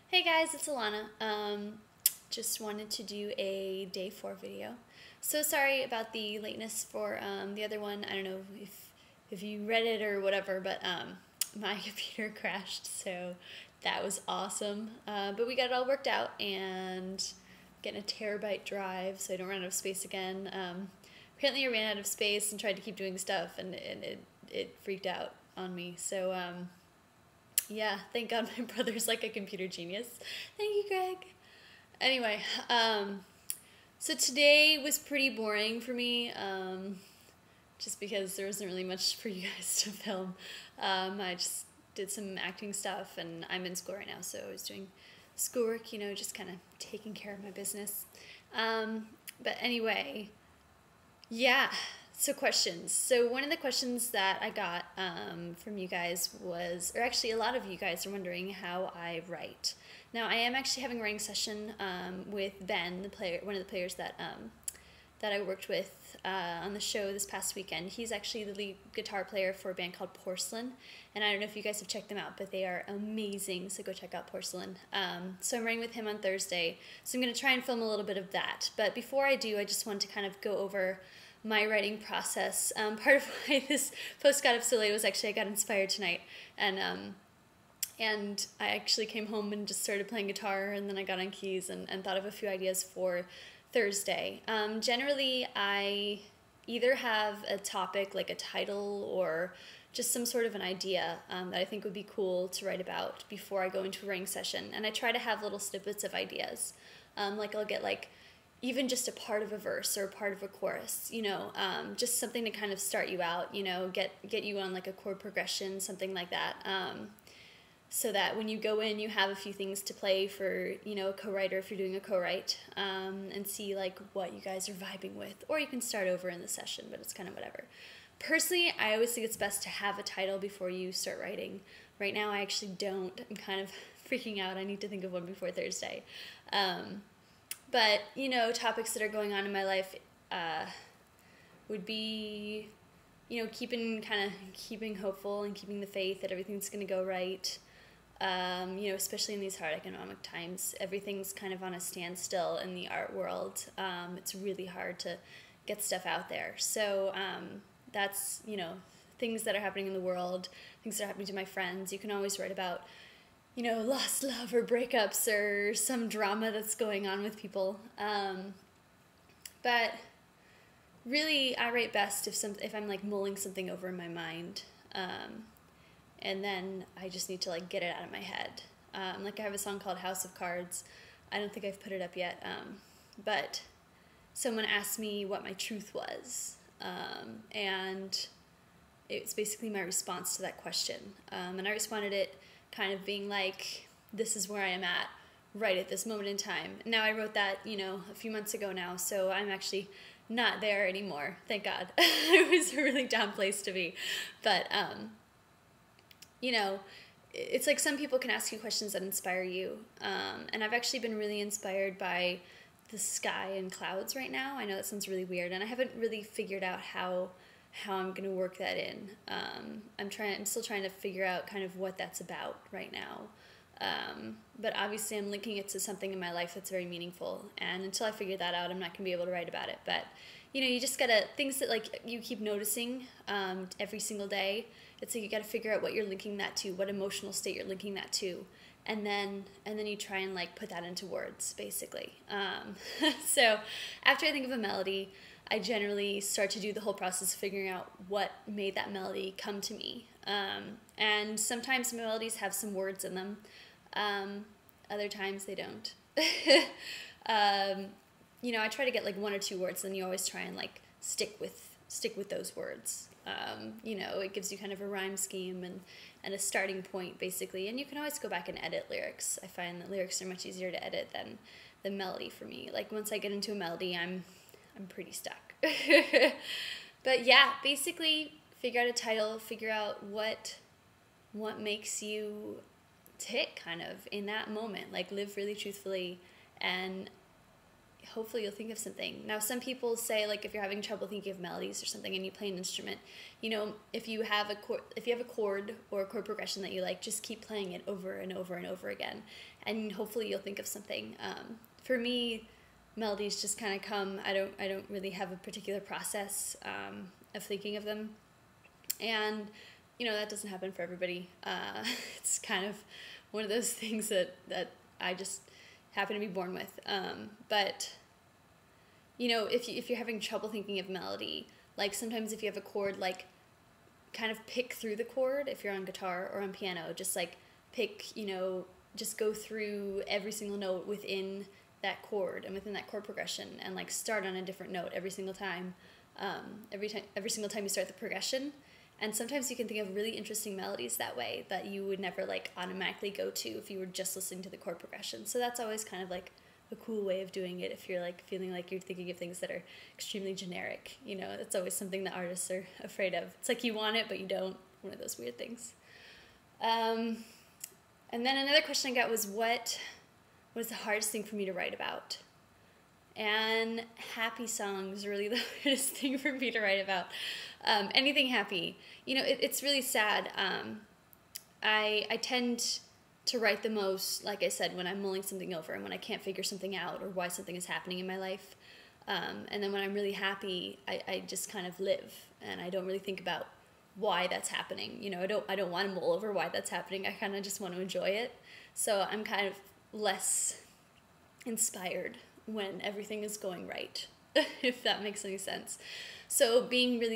Hey guys, it's Alana. Just wanted to do a day 4 video. So sorry about the lateness for the other one. I don't know if you read it or whatever, but my computer crashed, so that was awesome. But we got it all worked out and getting a terabyte drive so I don't run out of space again. Apparently I ran out of space and tried to keep doing stuff and it freaked out on me. So yeah, thank God my brother's like a computer genius. Thank you, Greg. Anyway, so today was pretty boring for me, just because there wasn't really much for you guys to film. I just did some acting stuff, and I'm in school right now, so I was doing schoolwork, just kind of taking care of my business. But anyway, yeah, so questions. So one of the questions that I got from you guys was, or actually a lot of you guys are wondering how I write. Now I am actually having a writing session with Ben, one of the players that I worked with on the show this past weekend. He's actually the lead guitar player for a band called Porcelain, and I don't know if you guys have checked them out, but they are amazing, so go check out Porcelain. So I'm writing with him on Thursday, so I'm going to try and film a little bit of that. But before I do, I just want to kind of go over my writing process. Part of why this post got up so late was actually I got inspired tonight, and I actually came home and just started playing guitar, and then I got on keys and thought of a few ideas for Thursday. Generally, I either have a topic like a title or just some sort of an idea that I think would be cool to write about before I go into a writing session, and I try to have little snippets of ideas. Like I'll get like even just a part of a verse or a part of a chorus, just something to kind of start you out, get you on like a chord progression, something like that. So that when you go in, you have a few things to play for, a co-writer if you're doing a co-write, and see like what you guys are vibing with. Or you can start over in the session, but it's kind of whatever. Personally, I always think it's best to have a title before you start writing. Right now, I actually don't. I'm kind of freaking out. I need to think of one before Thursday. But, topics that are going on in my life would be, keeping hopeful and keeping the faith that everything's going to go right. Especially in these hard economic times, everything's kind of on a standstill in the art world. It's really hard to get stuff out there. So that's, things that are happening in the world, things that are happening to my friends. You can always write about, lost love or breakups or some drama that's going on with people. But really, I write best if I'm like mulling something over in my mind. And then I just need to like get it out of my head. Like I have a song called House of Cards. I don't think I've put it up yet. But someone asked me what my truth was. And it's basically my response to that question. And I responded it kind of being like, this is where I am at right at this moment in time. Now I wrote that, a few months ago now, so I'm actually not there anymore. Thank God. It was a really down place to be. But, it's like some people can ask you questions that inspire you. And I've actually been really inspired by the sky and clouds right now. I know that sounds really weird, and I haven't really figured out how I'm going to work that in. I'm still trying to figure out kind of what that's about right now. But obviously I'm linking it to something in my life that's very meaningful. And until I figure that out, I'm not going to be able to write about it. But, you just got to, things that like you keep noticing every single day. It's like you got to figure out what you're linking that to, what emotional state you're linking that to. And then you try and like put that into words, basically. So after I think of a melody, I generally start to do the whole process of figuring out what made that melody come to me. And sometimes melodies have some words in them. Other times they don't. I try to get like one or two words, then you always try and like stick with those words. It gives you kind of a rhyme scheme and a starting point, basically. And you can always go back and edit lyrics. I find that lyrics are much easier to edit than the melody for me. Like once I get into a melody, I'm pretty stuck. But yeah, basically figure out a title, figure out what makes you tick kind of in that moment. Like live really truthfully and hopefully you'll think of something. Now, some people say, like, if you're having trouble thinking of melodies or something and you play an instrument, you know, if you have a chord or a chord progression that you like, just keep playing it over and over and over again, and hopefully you'll think of something. For me, melodies just kind of come. I don't really have a particular process of thinking of them, and you know, that doesn't happen for everybody. It's kind of one of those things that I just happen to be born with. But you know, if you're having trouble thinking of melody, like sometimes if you have a chord, like kind of pick through the chord. If you're on guitar or on piano, just like pick, you know, just go through every single note within that chord and within that chord progression, and like start on a different note every single time. Every single time you start the progression. And sometimes you can think of really interesting melodies that way that you would never like automatically go to if you were just listening to the chord progression. So that's always kind of like a cool way of doing it if you're like feeling like you're thinking of things that are extremely generic. You know, it's always something that artists are afraid of. It's like you want it, but you don't. One of those weird things. And then another question I got was, what was the hardest thing for me to write about? And happy songs are really the hardest thing for me to write about. Anything happy. You know, it's really sad. I tend to write the most, like I said, when I'm mulling something over and when I can't figure something out or why something is happening in my life. And then when I'm really happy, I just kind of live, and I don't really think about why that's happening. You know, I don't want to mull over why that's happening. I kind of just want to enjoy it. So I'm kind of less inspired when everything is going right, if that makes any sense. So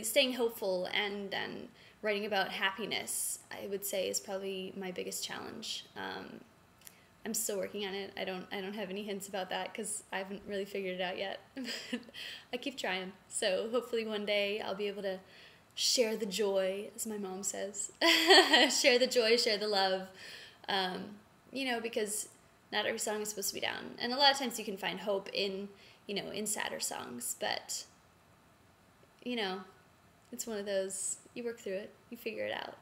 staying hopeful and writing about happiness, I would say, is probably my biggest challenge. I'm still working on it. I don't have any hints about that because I haven't really figured it out yet. I keep trying. So hopefully one day I'll be able to share the joy, as my mom says. Share the joy, share the love. You know, because not every song is supposed to be down. And a lot of times you can find hope in, you know, in sadder songs. But, you know, it's one of those, you work through it, you figure it out.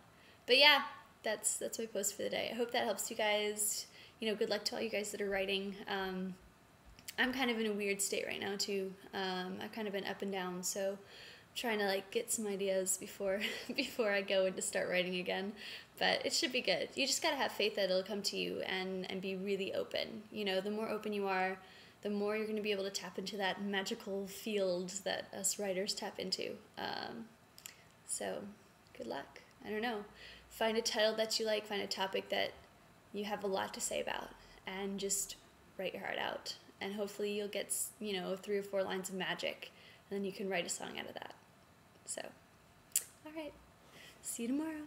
But yeah, that's my post for the day. I hope that helps you guys. You know, good luck to all you guys that are writing. I'm kind of in a weird state right now too. I've kind of been up and down, so I'm trying to like get some ideas before I go and to start writing again. But it should be good. You just gotta have faith that it'll come to you and be really open. You know, the more open you are, the more you're gonna be able to tap into that magical field that us writers tap into. So good luck. I don't know. Find a title that you like, find a topic that you have a lot to say about, and just write your heart out. And hopefully you'll get, you know, 3 or 4 lines of magic, and then you can write a song out of that. So, all right. See you tomorrow.